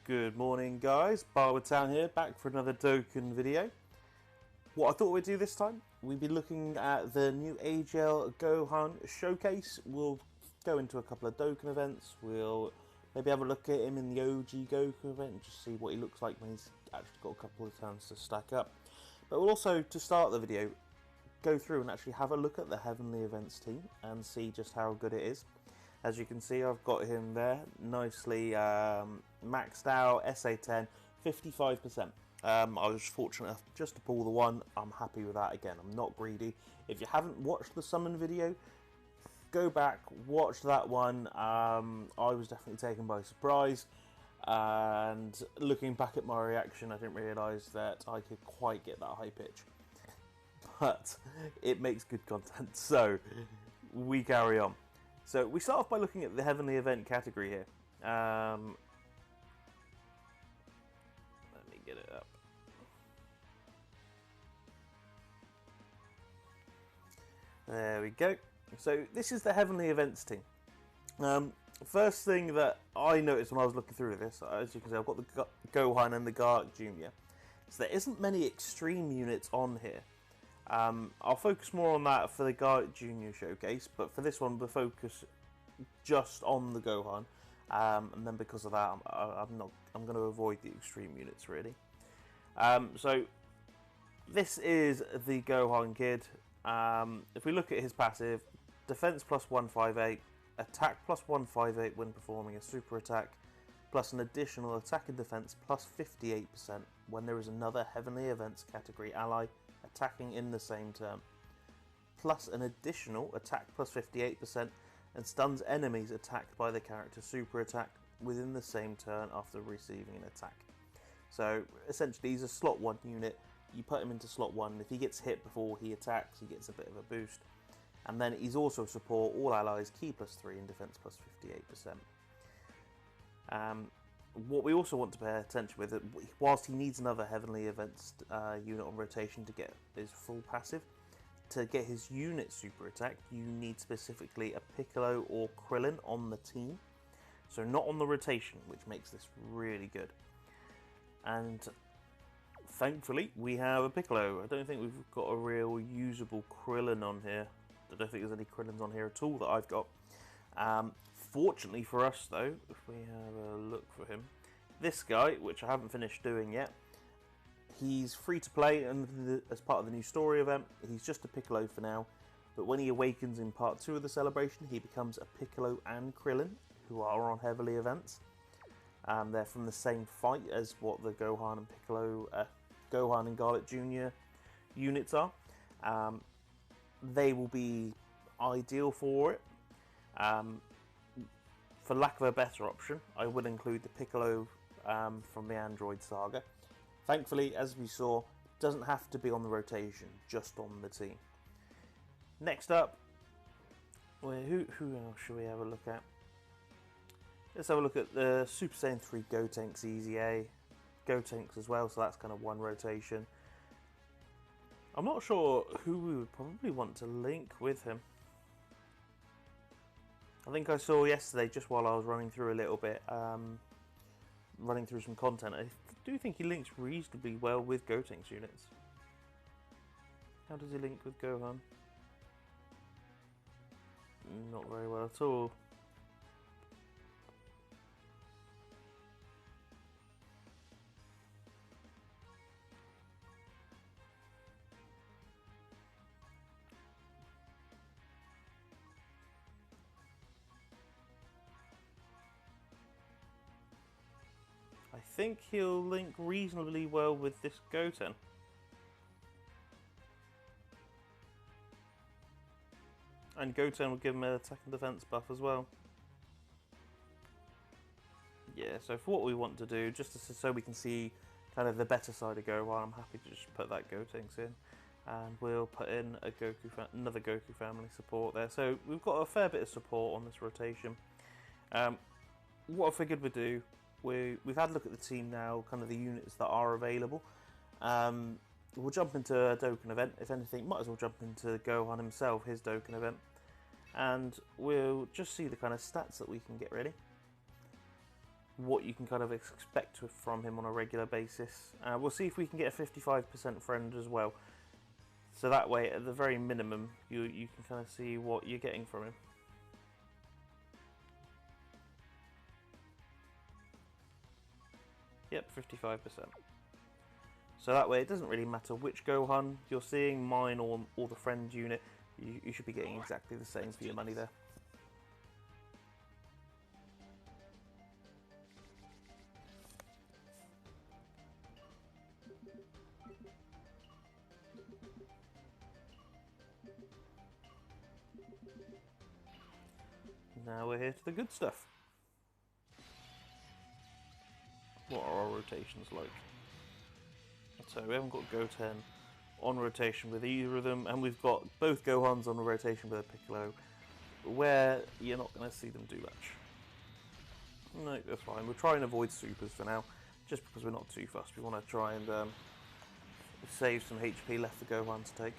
Good morning guys, Barbertown here, back for another Dokkan video. What I thought we'd do this time, we'd be looking at the new Agl Gohan showcase. We'll go into a couple of Dokkan events, we'll maybe have a look at him in the OG Goku event and just see what he looks like when he's actually got a couple of turns to stack up. But we'll also, to start the video, go through and actually have a look at the Heavenly Events team and see just how good it is. As you can see, I've got him there, nicely maxed out, SA10, 55%. I was fortunate enough just to pull the one. I'm happy with that. Again, I'm not greedy. If you haven't watched the summon video, go back, watch that one. I was definitely taken by surprise. And looking back at my reaction, I didn't realise that I could quite get that high pitch. But it makes good content, so we carry on. So we start off by looking at the Heavenly Event category here. Let me get it up. There we go. So this is the Heavenly Events team. First thing that I noticed when I was looking through this, as you can see, I've got the Gohan and the Garlic Jr. So there isn't many extreme units on here. I'll focus more on that for the Garlic Jr. showcase, but for this one we'll focus just on the Gohan, and then because of that I'm going to avoid the extreme units really. So this is the Gohan Kid. If we look at his passive, defense plus 158, attack plus 158 when performing a super attack, plus an additional attack and defense plus 58% when there is another Heavenly Events category ally attacking in the same turn, plus an additional attack plus 58% and stuns enemies attacked by the character super attack within the same turn after receiving an attack. So essentially he's a slot 1 unit. You put him into slot 1, if he gets hit before he attacks he gets a bit of a boost, and then he's also support all allies key plus 3 and defense plus 58%. What we also want to pay attention with, whilst he needs another Heavenly Events unit on rotation to get his full passive, to get his unit super attack, you need specifically a Piccolo or Krillin on the team. So not on the rotation, which makes this really good. And thankfully, we have a Piccolo. I don't think we've got a real usable Krillin on here. I don't think there's any Krillins on here at all that I've got. Fortunately for us though, if we have a look for him, this guy, which I haven't finished doing yet, he's free to play and as part of the new story event. He's just a Piccolo for now, but when he awakens in part 2 of the celebration, he becomes a Piccolo and Krillin, who are on Heavenly Events. They're from the same fight as what the Gohan and Piccolo, Gohan and Garlic Jr. units are. They will be ideal for it. For lack of a better option, I would include the Piccolo from the Android saga. Thankfully, as we saw, it doesn't have to be on the rotation, just on the team. Next up, who else should we have a look at? Let's have a look at the Super Saiyan 3 Gotenks EZA. Gotenks as well, so that's kind of one rotation. I'm not sure who we would probably want to link with him. I think I saw yesterday, just while I was running through a little bit, running through some content, I do think he links reasonably well with Gotenks units. How does he link with Gohan? Not very well at all. I think he'll link reasonably well with this Goten. And Goten will give him an attack and defense buff as well. Yeah, so for what we want to do, just so we can see kind of the better side of Gohan, I'm happy to just put that Gotenks in. And we'll put in a another Goku family support there. So we've got a fair bit of support on this rotation. What I figured we'd do, we've had a look at the team now, kind of the units that are available. We'll jump into a Dokkan event. If anything, might as well jump into Gohan himself, his Dokkan event. And we'll just see the kind of stats that we can get ready. what you can kind of expect from him on a regular basis. We'll see if we can get a 55% friend as well. So that way, at the very minimum, you can kind of see what you're getting from him. Yep, 55%. So that way, it doesn't really matter which Gohan you're seeing, mine or the friend unit, you should be getting exactly the same for your money there. Now we're here to the good stuff. What are our rotations like? So we haven't got Goten on rotation with either of them, and we've got both Gohans on a rotation with a Piccolo, where you're not going to see them do much. No, that's fine. We'll try and avoid supers for now, just because we're not too fussed. We want to try and save some HP left for Gohan to take.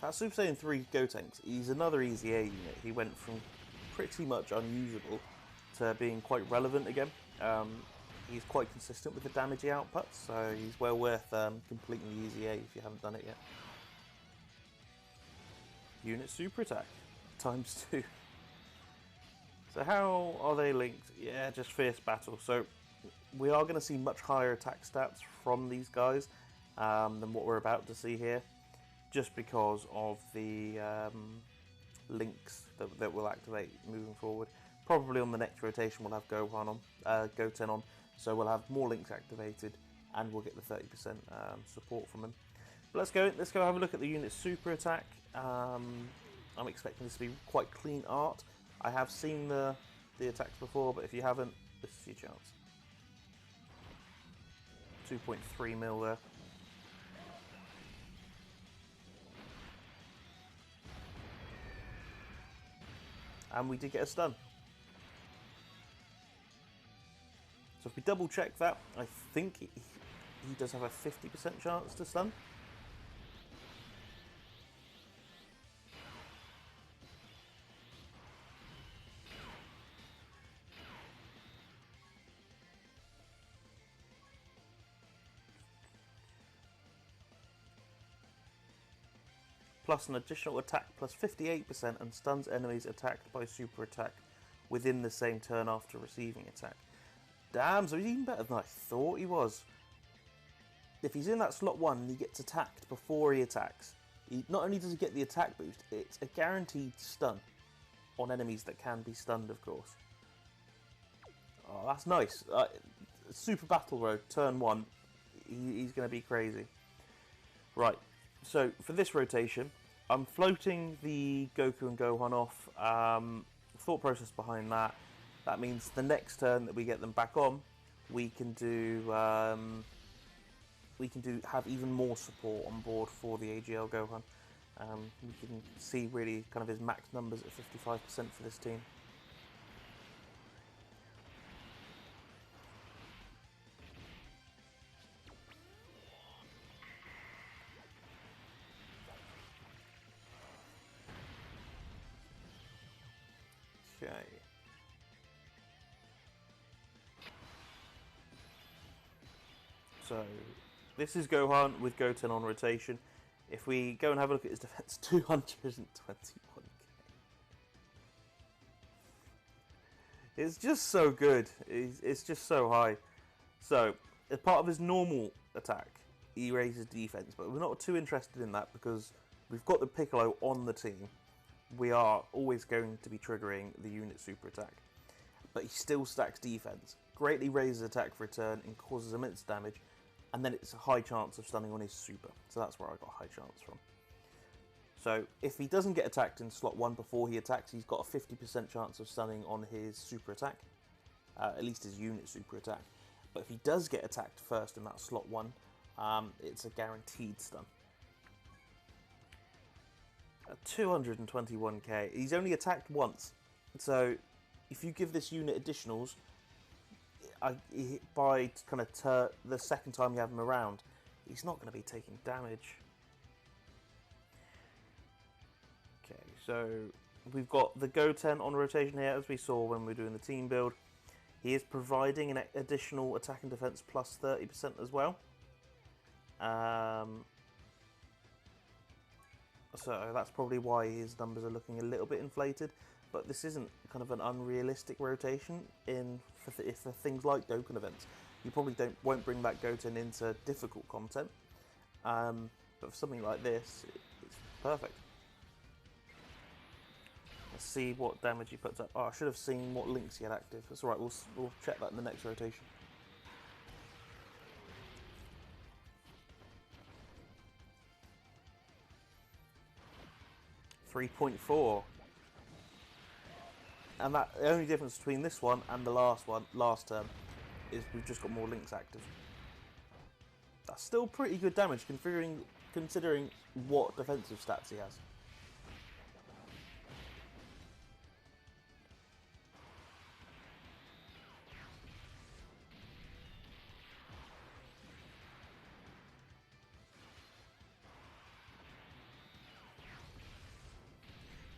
That Super Saiyan 3 Gotenks, he's another easy A unit. He went from pretty much unusable to being quite relevant again. He's quite consistent with the damage he outputs, so he's well worth completing the easy A if you haven't done it yet. Unit Super Attack, ×2. So how are they linked? Yeah, just fierce battle. So we are going to see much higher attack stats from these guys than what we're about to see here, just because of the links that will activate moving forward. Probably on the next rotation we'll have Goten on, so we'll have more links activated and we'll get the 30% support from him. But let's go have a look at the unit super attack. I'm expecting this to be quite clean art. I have seen the attacks before, but if you haven't, this is your chance. 2.3 mil there. And we did get a stun. So if we double check that, I think he does have a 50% chance to stun. Plus an additional attack plus 58% and stuns enemies attacked by super attack within the same turn after receiving attack. Damn, so he's even better than I thought he was. If he's in that slot 1 and he gets attacked before he attacks, not only does he get the attack boost, it's a guaranteed stun on enemies that can be stunned, of course. Oh, that's nice. Super Battle Road, turn 1, he's going to be crazy. Right. So, for this rotation, I'm floating the Goku and Gohan off. Thought process behind that. That means the next turn that we get them back on, we can have even more support on board for the Agl Gohan. We can see really kind of his max numbers at 55% for this team. Okay. So, this is Gohan with Goten on rotation. If we go and have a look at his defense, 221k. It's just so good. It's just so high. So, as part of his normal attack, he raises defense, but we're not too interested in that because we've got the Piccolo on the team. We are always going to be triggering the unit super attack. But he still stacks defense, greatly raises attack for a turn and causes immense damage, and then it's a high chance of stunning on his super. So that's where I got high chance from. So if he doesn't get attacked in slot 1 before he attacks, he's got a 50% chance of stunning on his super attack, at least his unit super attack. But if he does get attacked first in that slot 1, it's a guaranteed stun. 221k. He's only attacked once, so if you give this unit additionals, by kind of the second time you have him around, he's not going to be taking damage. So we've got the Goten on rotation here, as we saw when we were doing the team build. He is providing an additional attack and defense plus 30% as well. So that's probably why his numbers are looking a little bit inflated. But this isn't kind of an unrealistic rotation for things like Dokkan Events. You probably won't bring back Goten into difficult content. But for something like this, it's perfect. Let's see what damage he puts up. Oh, I should have seen what links he had active. That's alright, we'll check that in the next rotation. .4. And the only difference between this one and the last term, is we've just got more links active. That's still pretty good damage considering what defensive stats he has.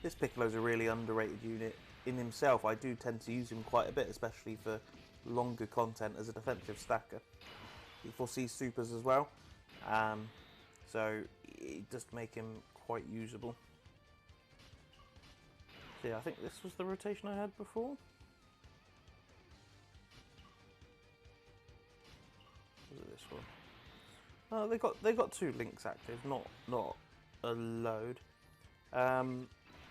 This Piccolo's a really underrated unit in himself. I do tend to use him quite a bit, especially for longer content as a defensive stacker. He foresees supers as well, so it does make him quite usable. So yeah, I think this was the rotation I had before. Was it this one? Oh, they got 2 links active, not a load.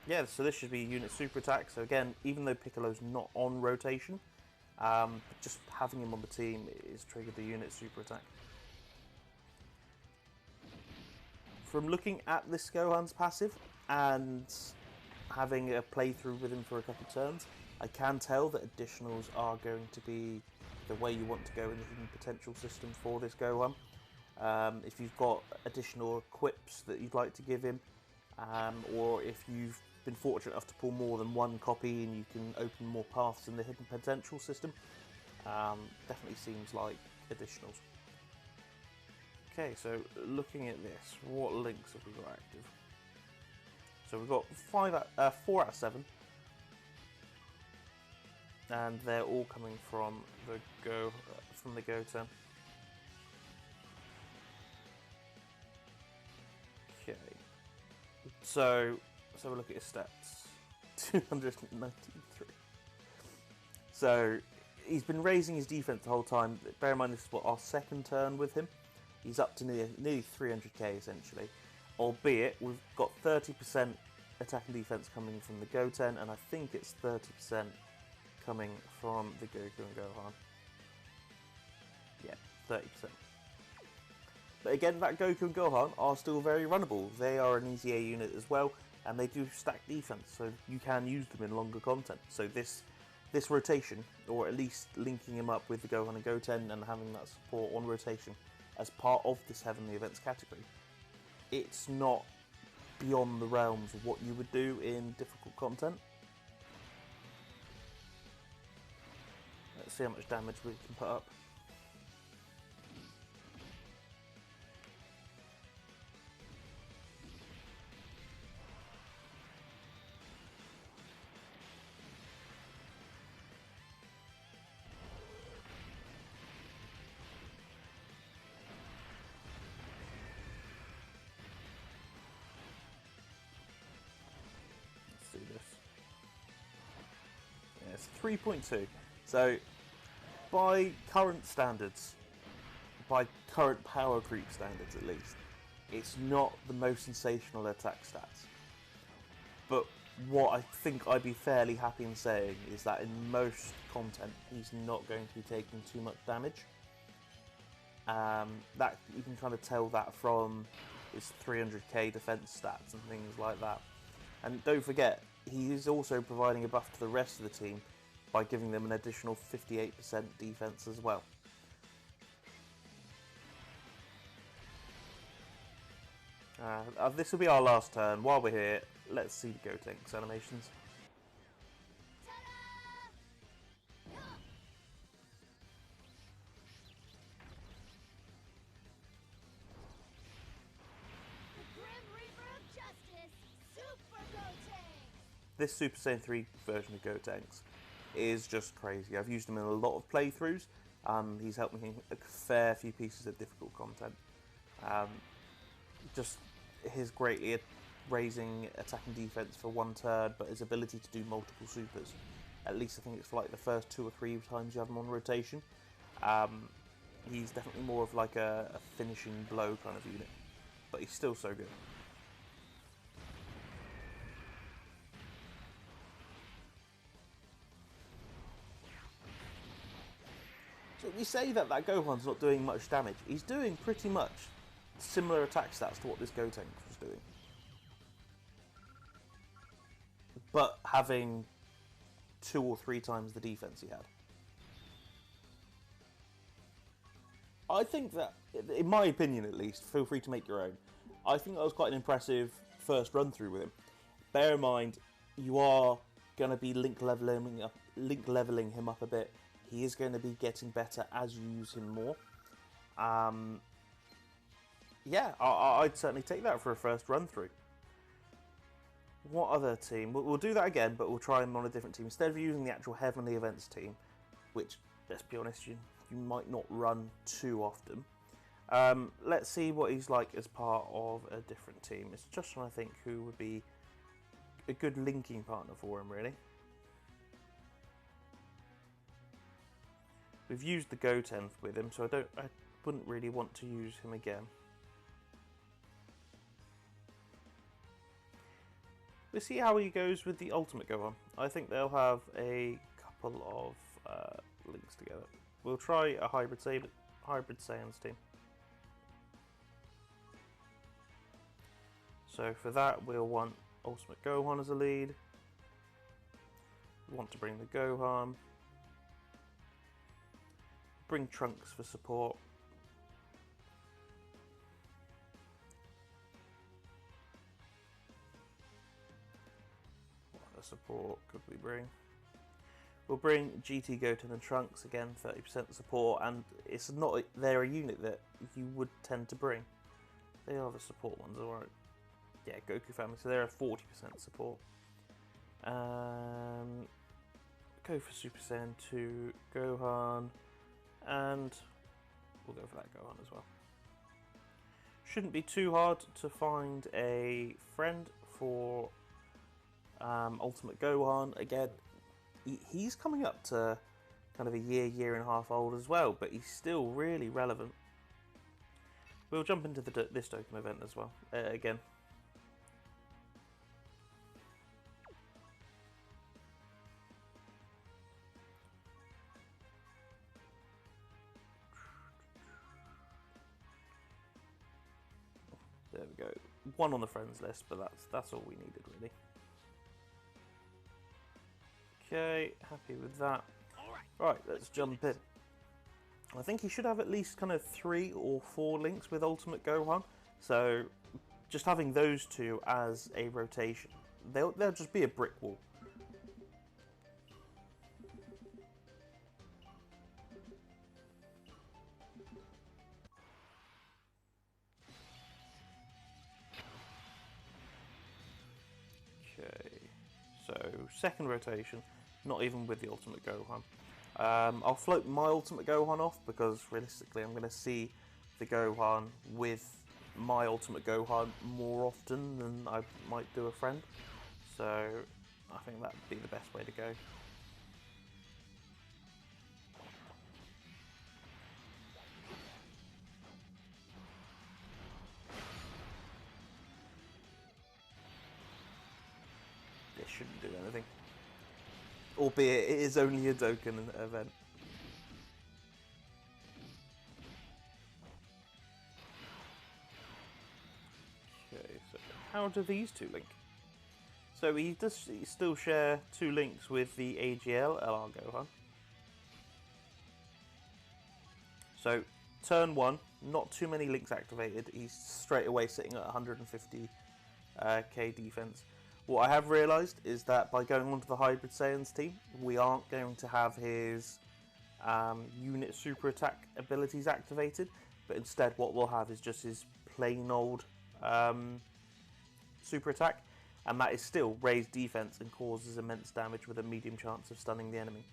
Yeah, so this should be unit super attack. So again, even though Piccolo's not on rotation, just having him on the team is triggered the unit super attack. From looking at this Gohan's passive and having a playthrough with him for a couple of turns, I can tell that additionals are going to be the way you want to go in the hidden potential system for this Gohan. If you've got additional equips that you'd like to give him, or if you've been fortunate enough to pull more than one copy and you can open more paths in the hidden potential system, definitely seems like additionals. Okay, so looking at this, what links have we got active? So we've got 4 out of 7, and they're all coming from the Goten. Okay, so let's have a look at his stats. 293. So he's been raising his defense the whole time. Bear in mind this is our second turn with him. He's up to nearly 300k essentially. Albeit we've got 30% attack and defense coming from the Goten, and I think it's 30% coming from the Goku and Gohan. Yeah, 30%. But again, that Goku and Gohan are still very runnable. They are an easy A unit as well, and they do stack defense, so you can use them in longer content. So this rotation, or at least linking him up with the Gohan and Goten and having that support on rotation as part of this Heavenly Events category, it's not beyond the realms of what you would do in difficult content. Let's see how much damage we can put up. Let's do this. Yeah, it's 3.2. So by current standards, by current power creep standards at least, it's not the most sensational attack stats. But what I think I'd be fairly happy in saying is that in most content, he's not going to be taking too much damage. That you can kind of tell that from his 300k defense stats and things like that. And don't forget, he is also providing a buff to the rest of the team by giving them an additional 58% defense as well. This will be our last turn. While we're here, let's see the Gotenks animations. The Grim Reaper of Justice, Super Goten! this Super Saiyan 3 version of Gotenks is just crazy. I've used him in a lot of playthroughs. He's helped me in a fair few pieces of difficult content. Just his greatly raising attack and defense for one turn, but his ability to do multiple supers. At least I think it's for like the first 2 or 3 times you have him on rotation. He's definitely more of like a finishing blow kind of unit, but he's still so good. So we say that Gohan's not doing much damage. He's doing pretty much similar attack stats to what this Gotenks was doing, but having 2 or 3 times the defense he had. I think that, in my opinion at least, feel free to make your own, I think that was quite an impressive first run through with him. Bear in mind, you are going to be link leveling him up a bit. He is going to be getting better as you use him more. Yeah, I'd certainly take that for a first run through. What other team? We'll do that again, but we'll try him on a different team. Instead of using the actual Heavenly Events team, which, let's be honest, you might not run too often. Let's see what he's like as part of a different team. It's just trying to think who would be a good linking partner for him, really. We've used the Goten with him, so I wouldn't really want to use him again. We'll see how he goes with the Ultimate Gohan. I think they'll have a couple of links together. We'll try a Hybrid Saiyans team. So for that, we'll want Ultimate Gohan as a lead. We want to bring the Gohan. Bring Trunks for support. What other support could we bring? We'll bring GT Goten and Trunks, again 30% support, and it's not, they're a unit that you would tend to bring. They are the support ones, alright. Yeah, Goku family, so they're a 40% support. Go for Super Saiyan 2 Gohan, and we'll go for that Gohan as well. Shouldn't be too hard to find a friend for Ultimate Gohan. Again, he's coming up to kind of a year and a half old as well, but he's still really relevant. We'll jump into this Dokkan event as well, again. There we go. 1 on the friends list, but that's all we needed really. Okay, happy with that. Right, let's jump in. I think he should have at least kind of 3 or 4 links with Ultimate Gohan. So just having those 2 as a rotation, they'll just be a brick wall. Okay, so second rotation. Not even with the Ultimate Gohan. I'll float my Ultimate Gohan off because realistically I'm going to see the Gohan with my Ultimate Gohan more often than I might do a friend. So I think that would be the best way to go. This shouldn't do anything. Albeit it is only a Dokkan event. Okay, so how do these 2 link? So he does still share 2 links with the AGL LR Gohan. So turn 1, not too many links activated. He's straight away sitting at 150k defense. What I have realised is that by going onto the Hybrid Saiyans team, we aren't going to have his unit super attack abilities activated, but instead what we'll have is just his plain old super attack. and that is still raised defense and causes immense damage with a medium chance of stunning the enemy.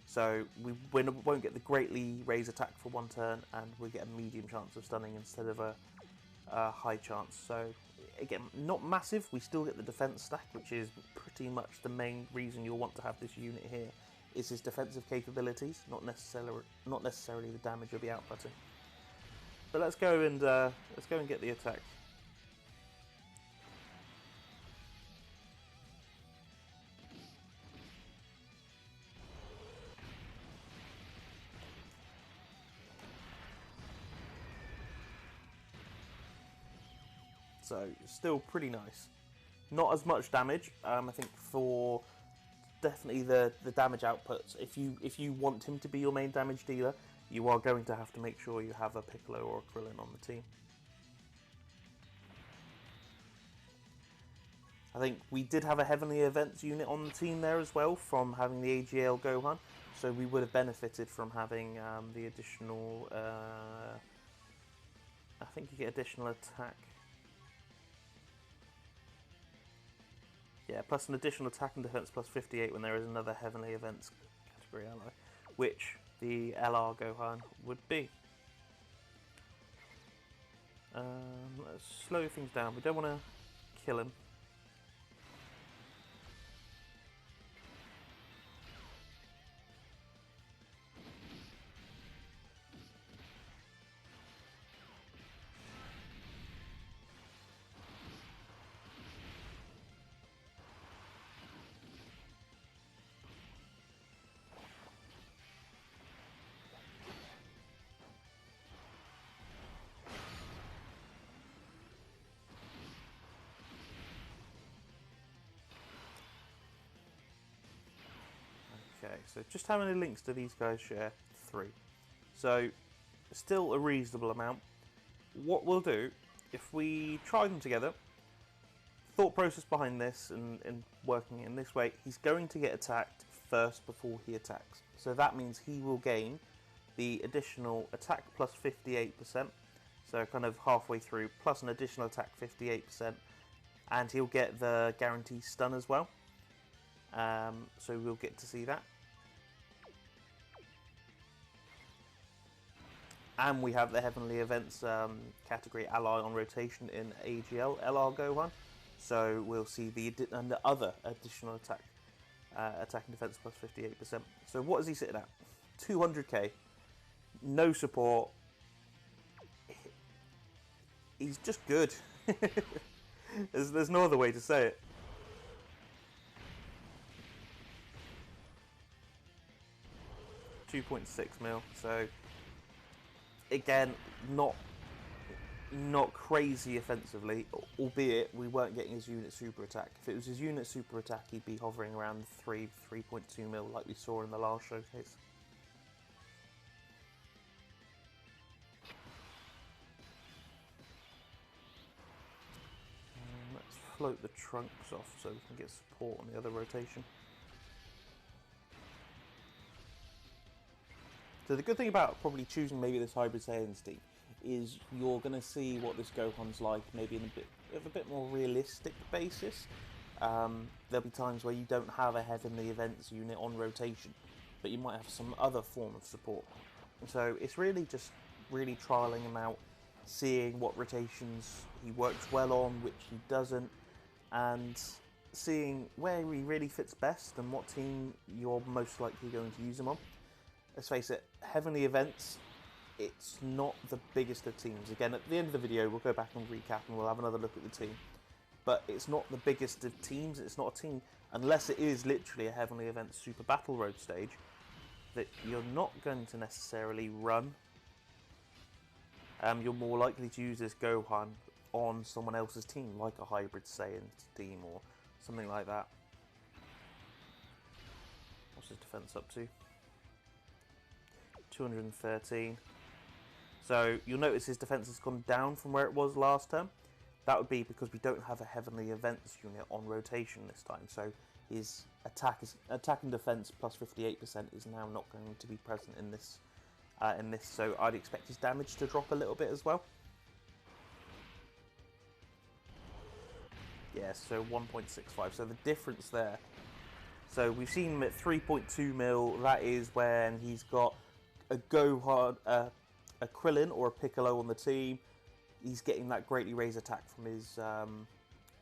So we won't get the greatly raised attack for one turn, and we get a medium chance of stunning instead of a high chance. So again, not massive. We still get the defense stack, which is pretty much the main reason you'll want to have this unit here. Is his defensive capabilities, not necessarily the damage you'll be outputting. But let's go and get the attack. So still pretty nice. Not as much damage. I think for definitely the damage outputs. If you want him to be your main damage dealer, you are going to have to make sure you have a Piccolo or a Krillin on the team. I think we did have a Heavenly Events unit on the team there as well from having the Agl Gohan, so we would have benefited from having the additional. I think you get additional attack. Yeah, plus an additional attack and defense plus 58 when there is another Heavenly Events category ally, which the LR Gohan would be. Let's slow things down. We don't want to kill him. Okay, so just how many links do these guys share? 3. So, still a reasonable amount. What we'll do, if we try them together, thought process behind this and working in this way, he's going to get attacked first before he attacks. So that means he will gain the additional attack plus 58%, so kind of halfway through, plus an additional attack 58%, and he'll get the guaranteed stun as well. So we'll get to see that. And we have the Heavenly Events category ally on rotation in AGL, LR Gohan. So we'll see the other additional attack, attack and defense plus 58%. So what is he sitting at? 200k, no support. He's just good. There's no other way to say it. $2.6 mil, so again, not crazy offensively, albeit we weren't getting his unit super attack. If it was his unit super attack, he'd be hovering around 3.2 mil like we saw in the last showcase. Let's float the trunks off so we can get support on the other rotation. So the good thing about probably choosing maybe this Hybrid Saiyans team is you're going to see what this Gohan's like maybe in a bit more realistic basis. There'll be times where you don't have a Heavenly Events unit on rotation, but you might have some other form of support. So it's really just trialling him out, seeing what rotations he works well on, which he doesn't, and seeing where he really fits best and what team you're most likely going to use him on. Let's face it, Heavenly Events, it's not the biggest of teams. Again, at the end of the video, we'll go back and recap and we'll have another look at the team. But it's not the biggest of teams. It's not a team, unless it is literally a Heavenly Events Super Battle Road stage, that you're not going to necessarily run. You're more likely to use this Gohan on someone else's team, like a Hybrid Saiyans team or something like that. What's his defense up to? 213. So you'll notice his defense has gone down from where it was last term. That would be because we don't have a Heavenly Events unit on rotation this time. So his attack and defense plus 58% is now not going to be present in this. So I'd expect his damage to drop a little bit as well. Yes, so 1.65. So the difference there. So we've seen him at 3.2 mil. That is when he's got a Gohan, a Krillin or a Piccolo on the team. He's getting that greatly raised attack from his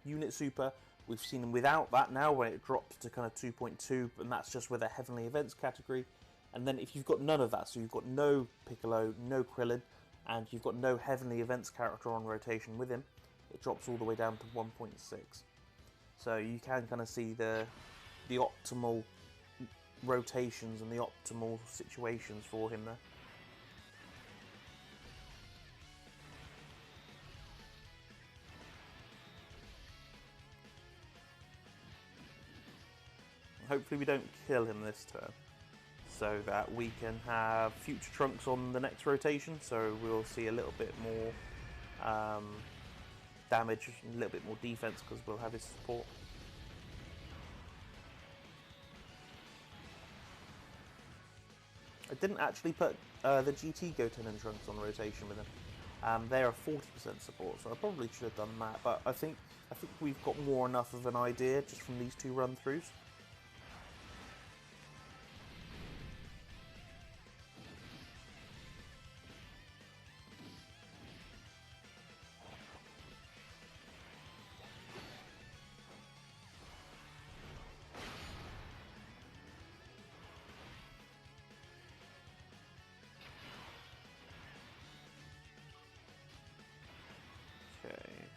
unit super. We've seen him without that now, when it drops to kind of 2.2, and that's just with a Heavenly Events category. And then if you've got none of that, so you've got no Piccolo, no Krillin, and you've got no Heavenly Events character on rotation with him, it drops all the way down to 1.6. So you can kind of see the optimal rotations and the optimal situations for him there. Hopefully we don't kill him this turn, so that we can have future Trunks on the next rotation, so we'll see a little bit more damage and a little bit more defense because we'll have his support. I didn't actually put the GT Goten and Trunks on rotation with him. They are 40% support, so I probably should have done that, but I think we've got more enough of an idea just from these two run-throughs.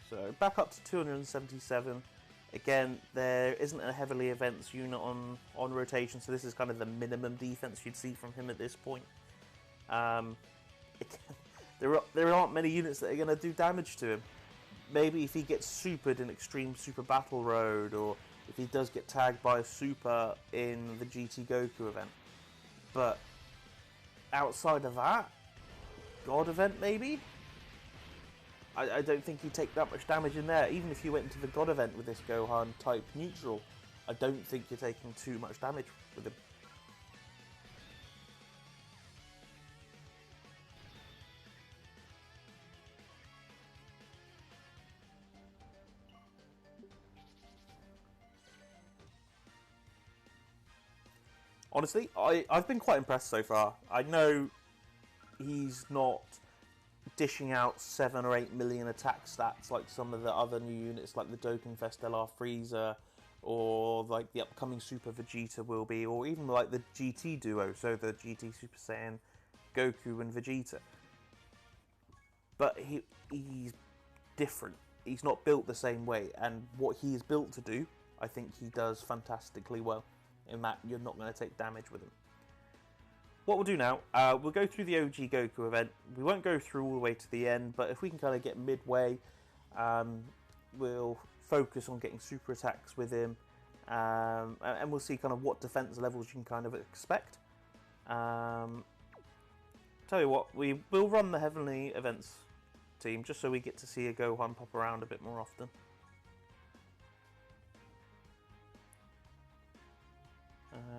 So back up to 277. Again, there isn't a heavily events unit on rotation, so this is kind of the minimum defense you'd see from him at this point. There aren't many units that are going to do damage to him. Maybe if he gets supered in Extreme Super Battle Road, or if he does get tagged by a super in the GT Goku event. But outside of that, God event maybe? I don't think you take that much damage in there. Even if you went into the God event with this Gohan type neutral, I don't think you're taking too much damage with him. Honestly, I've been quite impressed so far. I know he's not dishing out 7 or 8 million attack stats like some of the other new units like the Dokkan Fest LR Frieza, or like the upcoming Super Vegeta will be, or even like the GT duo, so the GT Super Saiyan Goku and Vegeta. But he's different. He's not built the same way, and what he is built to do, I think he does fantastically well, in that you're not going to take damage with him. What we'll do now, we'll go through the OG Goku event. We won't go through all the way to the end, but if we can kind of get midway, we'll focus on getting super attacks with him, and we'll see kind of what defense levels you can kind of expect. Tell you what, we will run the Heavenly Events team just so we get to see a Gohan pop around a bit more often.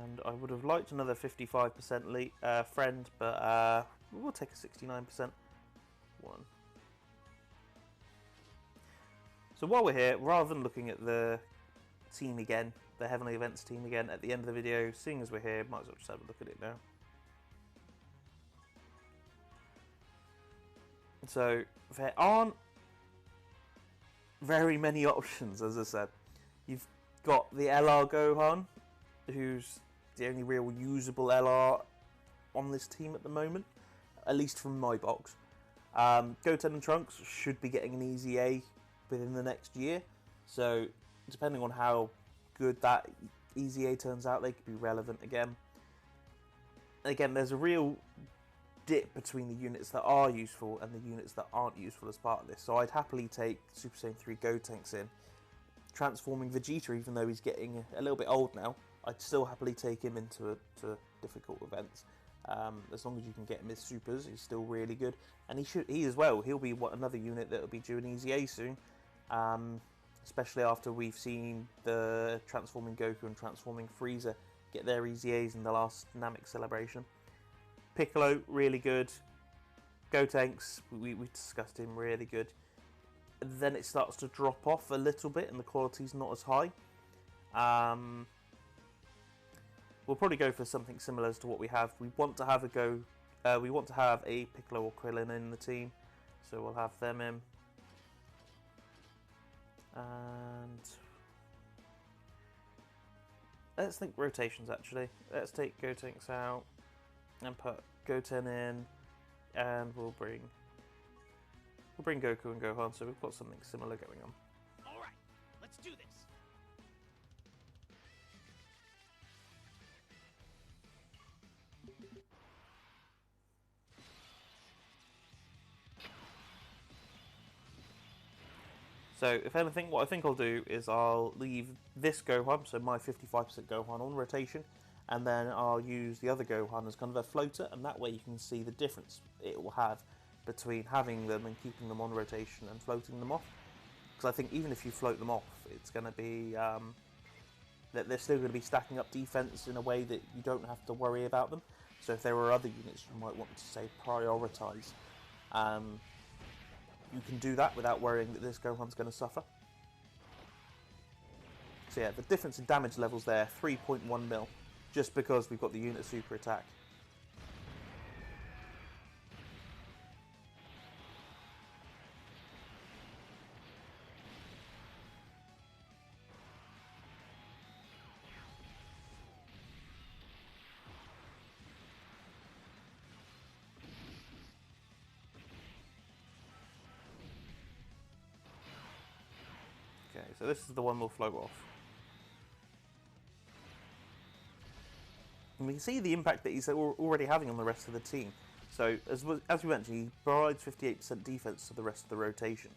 And I would have liked another 55% friend, but we'll take a 69% one. So while we're here, rather than looking at the team again, the Heavenly Events team again at the end of the video, seeing as we're here, might as well just have a look at it now. So there aren't very many options, as I said. You've got the LR Gohan, who's the only real usable LR on this team at the moment, at least from my box. Goten and Trunks should be getting an easy A within the next year, so depending on how good that easy A turns out, they could be relevant again. Again, there's a real dip between the units that are useful and the units that aren't useful as part of this, so I'd happily take Super Saiyan 3 Gotenks in. Transforming Vegeta, even though he's getting a little bit old now, I'd still happily take him into difficult events. As long as you can get him his supers, he's still really good. And he as well, he'll be another unit that will be due an easy A soon. Especially after we've seen the Transforming Goku and Transforming Frieza get their easy A's in the last Namek celebration. Piccolo, really good. Gotenks, we discussed him, really good. then it starts to drop off a little bit and the quality's not as high. We'll probably go for something similar to what we have. We want to have a Piccolo or Krillin in the team, so we'll have them in. And let's think rotations actually. Let's take Gotenks out and put Goten in, and we'll bring Goku and Gohan, so we've got something similar going on. Alright, let's do this. So, if anything, what I think I'll do is I'll leave this Gohan, so my 55% Gohan, on rotation, and then I'll use the other Gohan as kind of a floater, and that way you can see the difference it will have between having them and keeping them on rotation and floating them off. Because I think even if you float them off, it's going to be that they're still going to be stacking up defense in a way that you don't have to worry about them. So if there were other units you might want to, say, prioritize, you can do that without worrying that this Gohan's going to suffer. So yeah, the difference in damage levels there, 3.1 mil, just because we've got the unit super attack. Okay, so this is the one we'll float off. And we can see the impact that he's already having on the rest of the team. So, as we mentioned, he provides 58% defense to the rest of the rotation.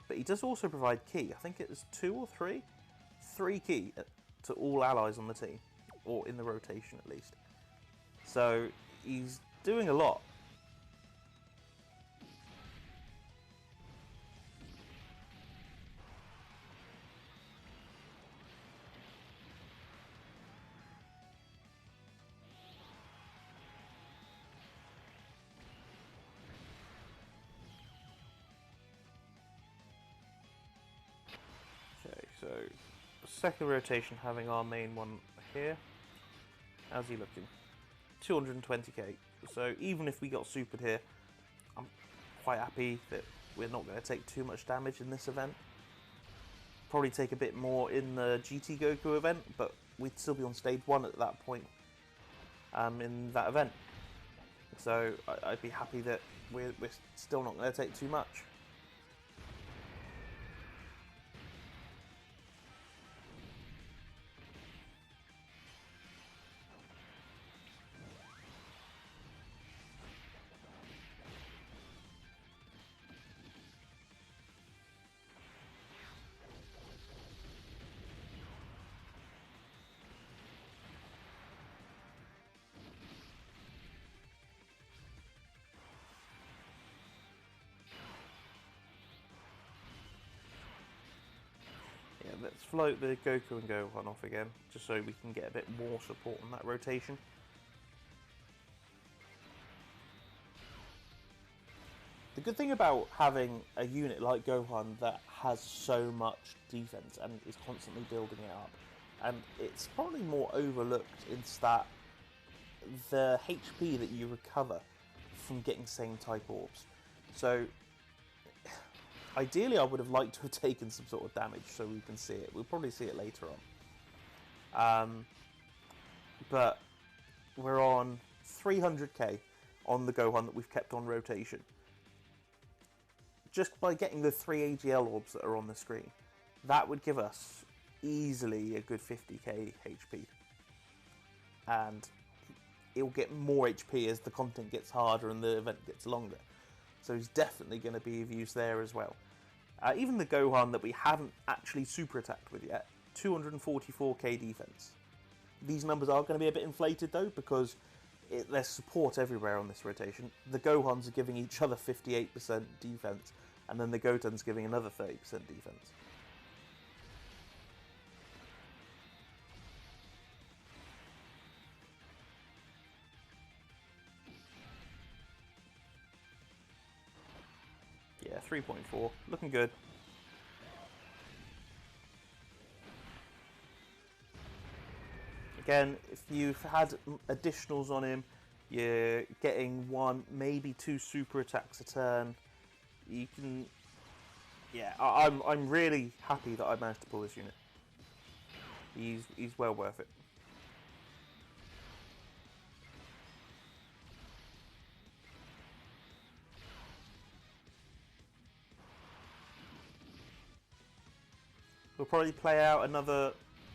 But he does also provide ki. I think it was 2 or 3? 3 ki to all allies on the team. Or in the rotation, at least. So, he's doing a lot. So, second rotation having our main one here. How's he looking? 220k. So even if we got supered here, I'm quite happy that we're not going to take too much damage in this event. Probably take a bit more in the GT Goku event, but we'd still be on stage 1 at that point in that event. So I'd be happy that we're still not going to take too much. Let's float the Goku and Gohan off again, just so we can get a bit more support on that rotation. The good thing about having a unit like Gohan that has so much defense and is constantly building it up, and it's probably more overlooked, is that the HP that you recover from getting same type orbs. So ideally, I would have liked to have taken some sort of damage so we can see it. We'll probably see it later on. But we're on 300k on the Gohan that we've kept on rotation. Just by getting the 3 AGL orbs that are on the screen, that would give us easily a good 50k HP. And it'll get more HP as the content gets harder and the event gets longer. So he's definitely going to be of use there as well. Even the Gohan that we haven't actually super attacked with yet, 244k defense. These numbers are going to be a bit inflated though, because there's support everywhere on this rotation. The Gohans are giving each other 58% defense, and then the Goten's giving another 30% defense. Yeah, 3.4, looking good. again, if you've had additionals on him, you're getting 1, maybe 2 super attacks a turn. You can, yeah, I'm really happy that I managed to pull this unit. He's well worth it. We'll probably play out another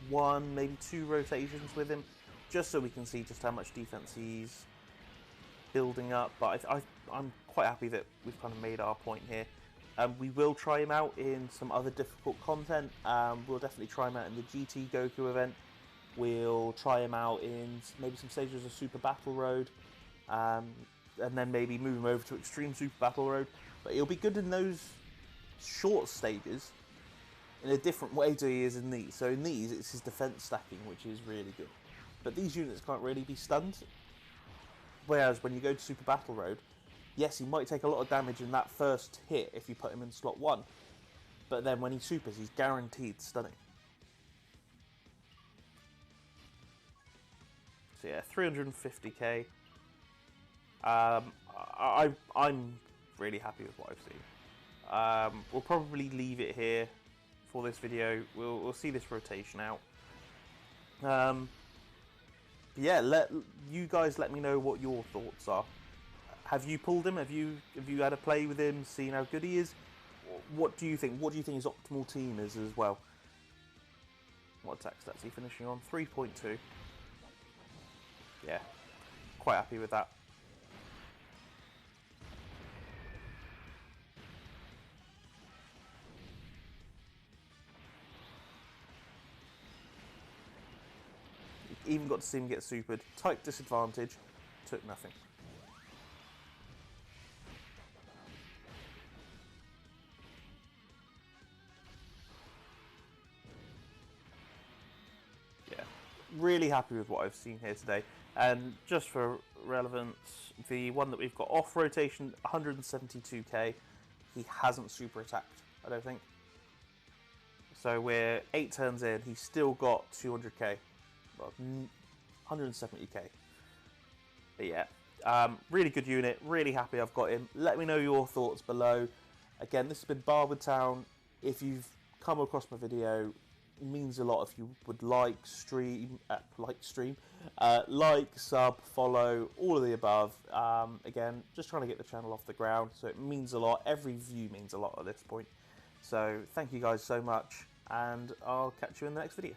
1, maybe 2 rotations with him, just so we can see just how much defense he's building up. But I'm quite happy that we've kind of made our point here. We will try him out in some other difficult content. We'll definitely try him out in the GT Goku event. We'll try him out in maybe some stages of Super Battle Road, and then maybe move him over to Extreme Super Battle Road. But he'll be good in those short stages in a different way to he is in these. So in these, it's his defense stacking, which is really good. But these units can't really be stunned. Whereas when you go to Super Battle Road, yes, he might take a lot of damage in that first hit if you put him in slot 1. But then when he supers, he's guaranteed stunning. So yeah, 350k. I'm really happy with what I've seen. We'll probably leave it here for this video. We'll see this rotation out. Yeah, you guys let me know what your thoughts are. Have you pulled him? Have you had a play with him, seen how good he is? What do you think? What do you think his optimal team is as well? What attack stats is he finishing on? 3.2. Yeah, quite happy with that. Even got to see him get supered. Type disadvantage, took nothing. Yeah, really happy with what I've seen here today. And just for relevance, the one that we've got off rotation, 172k, he hasn't super attacked, I don't think. So we're 8 turns in, he's still got 200k. Well, 170k. But yeah, really good unit, really happy I've got him. Let me know your thoughts below. Again, this has been Barwood Town. If you've come across my video, it means a lot if you would like, sub, follow, all of the above. Again, just trying to get the channel off the ground, so it means a lot. Every view means a lot at this point. So thank you guys so much, and I'll catch you in the next video.